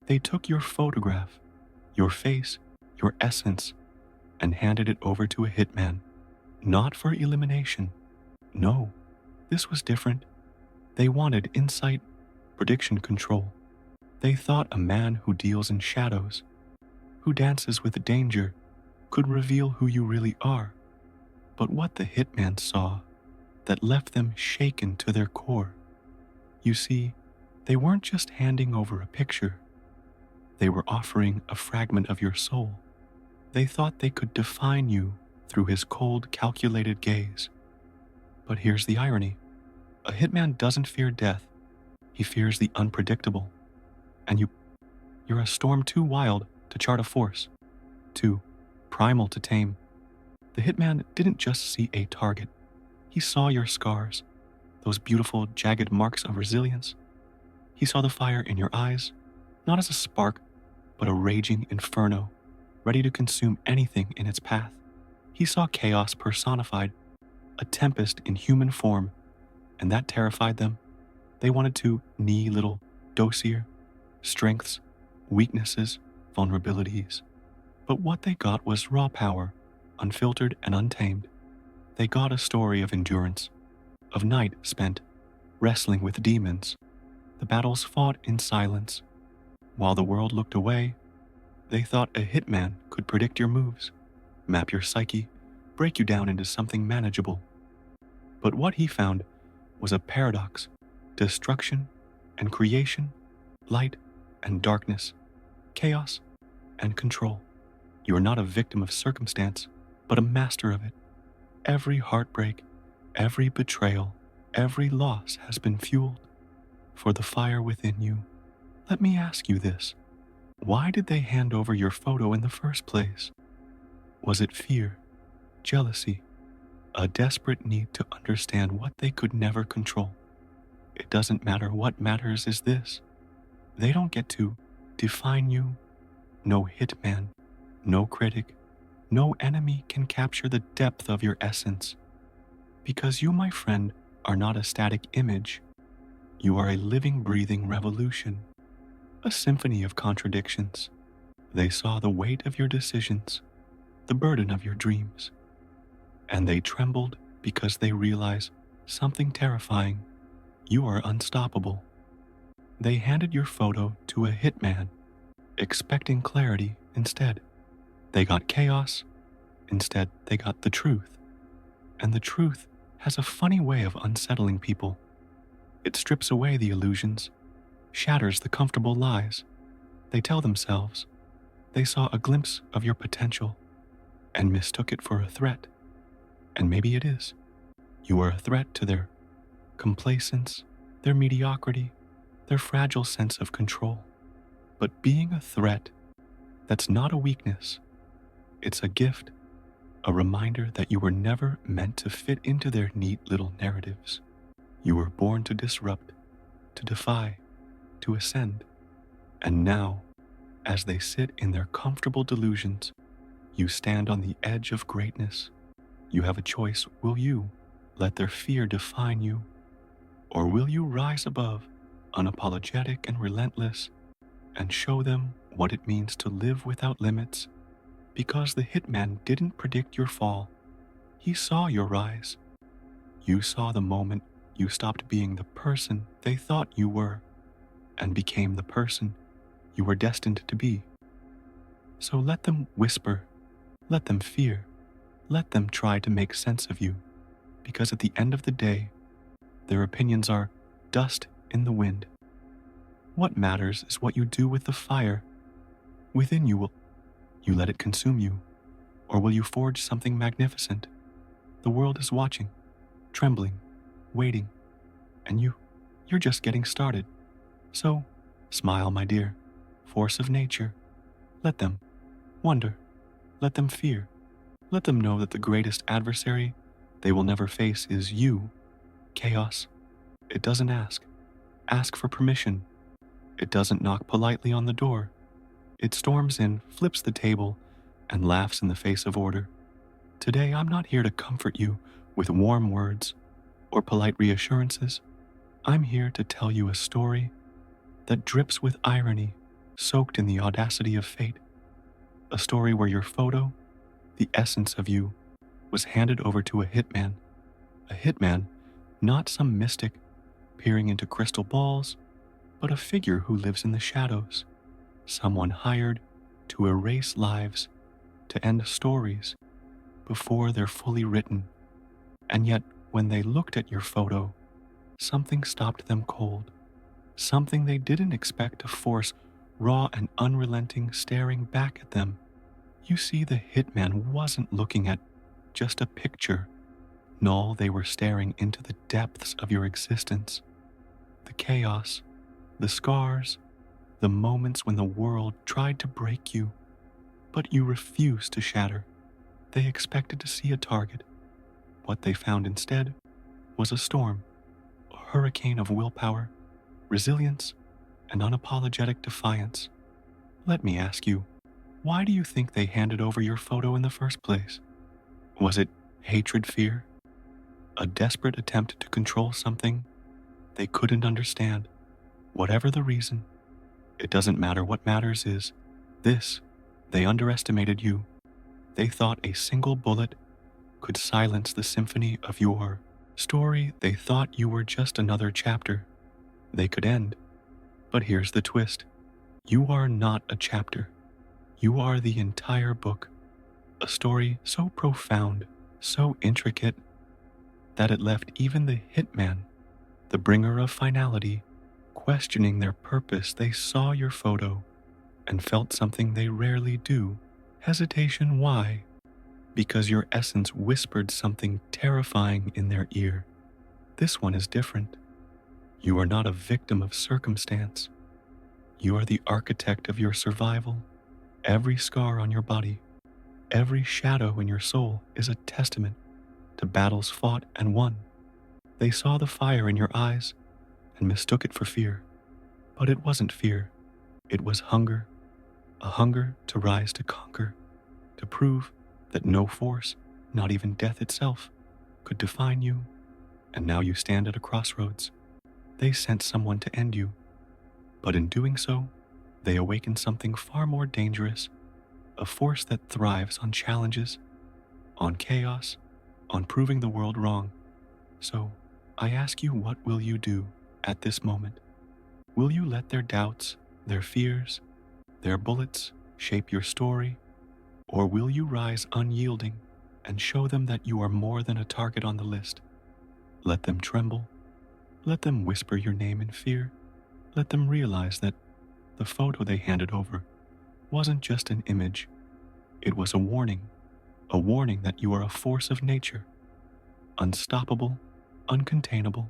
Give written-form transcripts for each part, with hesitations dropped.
They took your photograph, your face, your essence, and handed it over to a hitman, not for elimination. No, this was different. They wanted insight, prediction control. They thought a man who deals in shadows, who dances with danger, could reveal who you really are. But what the hitman saw that left them shaken to their core. You see, they weren't just handing over a picture. They were offering a fragment of your soul. They thought they could define you through his cold, calculated gaze. But here's the irony. A hitman doesn't fear death. He fears the unpredictable. And you're a storm too wild to chart a force, too primal to tame. The hitman didn't just see a target. He saw your scars, those beautiful, jagged marks of resilience. He saw the fire in your eyes, not as a spark, but a raging inferno, ready to consume anything in its path. He saw chaos personified, a tempest in human form, and that terrified them. They wanted to knee little dossier, strengths, weaknesses, vulnerabilities. But what they got was raw power, unfiltered and untamed. They got a story of endurance, of night spent wrestling with demons, the battles fought in silence. While the world looked away, they thought a hitman could predict your moves, map your psyche, break you down into something manageable. But what he found was a paradox, destruction and creation, light and darkness, chaos and control. You are not a victim of circumstance, but a master of it. Every heartbreak, every betrayal, every loss has been fueled for the fire within you. Let me ask you this. Why did they hand over your photo in the first place? Was it fear, jealousy, a desperate need to understand what they could never control? It doesn't matter. What matters is this. They don't get to define you. No hitman, no critic, no enemy can capture the depth of your essence. Because you, my friend, are not a static image. You are a living, breathing revolution, a symphony of contradictions. They saw the weight of your decisions, the burden of your dreams, and they trembled because they realize something terrifying. You are unstoppable. They handed your photo to a hitman, expecting clarity instead. They got chaos. Instead, they got the truth. And the truth has a funny way of unsettling people. It strips away the illusions, shatters the comfortable lies. They tell themselves they saw a glimpse of your potential and mistook it for a threat. And maybe it is. You are a threat to their complacence, their mediocrity, their fragile sense of control. But being a threat, that's not a weakness. It's a gift, a reminder that you were never meant to fit into their neat little narratives. You were born to disrupt, to defy, to ascend. And now, as they sit in their comfortable delusions, you stand on the edge of greatness. You have a choice. Will you let their fear define you? Or will you rise above, unapologetic and relentless, and show them what it means to live without limits? Because the hitman didn't predict your fall. He saw your rise. You saw the moment you stopped being the person they thought you were and became the person you were destined to be. So let them whisper, let them fear, let them try to make sense of you, because at the end of the day, their opinions are dust in the wind. What matters is what you do with the fire within you. Will you let it consume you, or will you forge something magnificent? The world is watching, trembling, waiting, and you're just getting started. So, smile, my dear, force of nature. Let them wonder, let them fear, let them know that the greatest adversary they will never face is you, chaos. It doesn't ask for permission. It doesn't knock politely on the door. It storms in, flips the table, and laughs in the face of order. Today, I'm not here to comfort you with warm words or polite reassurances. I'm here to tell you a story that drips with irony, soaked in the audacity of fate. A story where your photo, the essence of you, was handed over to a hitman. A hitman, not some mystic peering into crystal balls, but a figure who lives in the shadows. Someone hired to erase lives, to end stories before they're fully written. And yet, when they looked at your photo, something stopped them cold. Something they didn't expect to force raw and unrelenting staring back at them. You see, the hitman wasn't looking at just a picture. No, they were staring into the depths of your existence. The chaos, the scars, the moments when the world tried to break you, but you refused to shatter. They expected to see a target. What they found instead was a storm, a hurricane of willpower, resilience, and unapologetic defiance. Let me ask you, why do you think they handed over your photo in the first place? Was it hatred, fear? A desperate attempt to control something they couldn't understand? Whatever the reason, it doesn't matter. What matters is this: they underestimated you. They thought a single bullet could silence the symphony of your story. They thought you were just another chapter they could end. But here's the twist: you are not a chapter. You are the entire book. A story so profound, so intricate, that it left even the hitman, the bringer of finality, questioning their purpose. They saw your photo and felt something they rarely do. Hesitation. Why? Because your essence whispered something terrifying in their ear. This one is different. You are not a victim of circumstance. You are the architect of your survival. Every scar on your body, every shadow in your soul is a testament to battles fought and won. They saw the fire in your eyes and mistook it for fear. But it wasn't fear. It was hunger. A hunger to rise, to conquer, to prove that no force, not even death itself, could define you. And now you stand at a crossroads. They sent someone to end you. But in doing so, they awakened something far more dangerous, a force that thrives on challenges, on chaos, on proving the world wrong. So, I ask you, what will you do at this moment? Will you let their doubts, their fears, their bullets shape your story? Or will you rise unyielding and show them that you are more than a target on the list? Let them tremble. Let them whisper your name in fear. Let them realize that the photo they handed over wasn't just an image. It was a warning that you are a force of nature, unstoppable, uncontainable,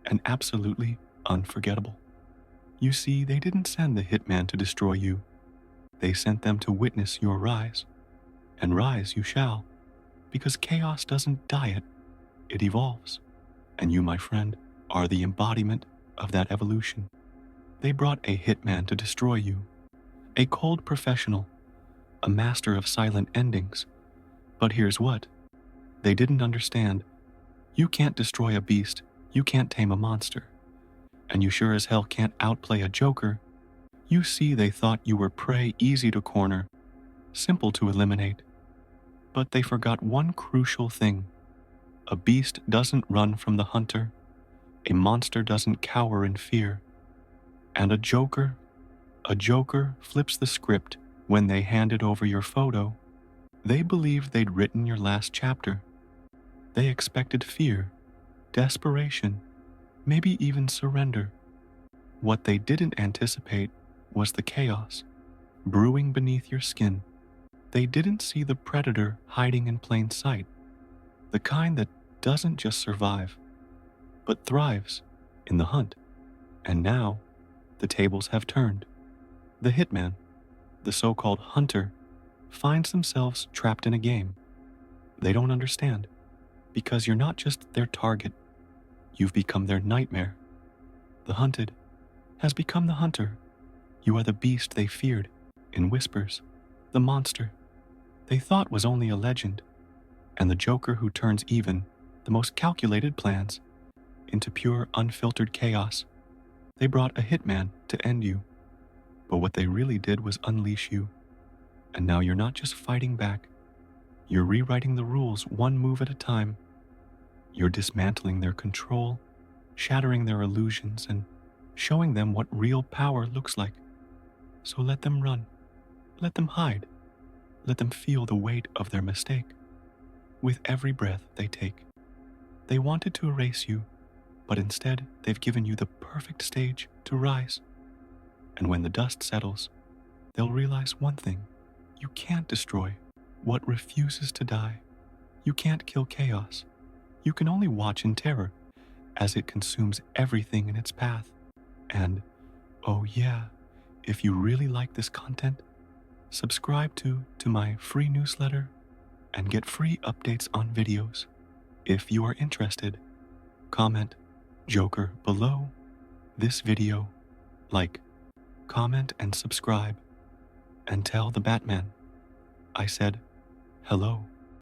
and absolutely unforgettable. You see, they didn't send the hitman to destroy you. They sent them to witness your rise. And rise you shall, because chaos doesn't die, it evolves. And you, my friend, are the embodiment of that evolution. They brought a hitman to destroy you, a cold professional, a master of silent endings. But here's what: they didn't understand. You can't destroy a beast, you can't tame a monster, and you sure as hell can't outplay a joker. You see, they thought you were prey, easy to corner, simple to eliminate. But they forgot one crucial thing. A beast doesn't run from the hunter, a monster doesn't cower in fear, and a joker flips the script. When they handed over your photo, they believed they'd written your last chapter. They expected fear, desperation, maybe even surrender. What they didn't anticipate was the chaos brewing beneath your skin. They didn't see the predator hiding in plain sight, the kind that doesn't just survive, but thrives in the hunt. And now, the tables have turned. The hitman, the so-called hunter, finds themselves trapped in a game. They don't understand, because you're not just their target, you've become their nightmare. The hunted has become the hunter. You are the beast they feared in whispers, the monster they thought was only a legend, and the joker who turns even the most calculated plans into pure, unfiltered chaos. They brought a hitman to end you. But what they really did was unleash you. And now you're not just fighting back, you're rewriting the rules one move at a time. You're dismantling their control, shattering their illusions, and showing them what real power looks like. So let them run. Let them hide. Let them feel the weight of their mistake. With every breath they take. They wanted to erase you, but instead they've given you the perfect stage to rise. And when the dust settles, they'll realize one thing. You can't destroy what refuses to die. You can't kill chaos. You can only watch in terror as it consumes everything in its path. And, oh yeah, if you really like this content, subscribe to my free newsletter and get free updates on videos. If you are interested, comment Joker below this video, like, comment and subscribe, and tell the Batman I said hello.